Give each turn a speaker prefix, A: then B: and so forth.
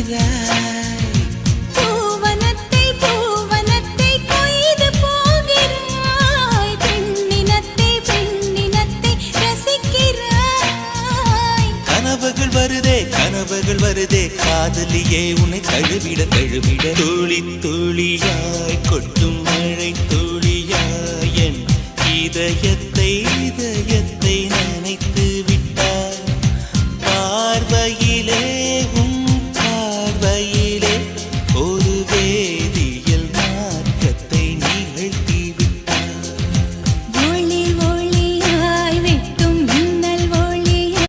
A: ரசிக்கிறாய்.
B: பூவனத்தை பூவனத்தை கொய்து போகிறாய். பெண்ணினத்தை பெண்ணினத்தை ரசிக்கிறாய்.
A: கனவுகள் வருதே காதலியே உன்னை தழுவிட தழுவிட துளி துளியாய் கொட்டும் மழை துளியாய் என் இதயத்தை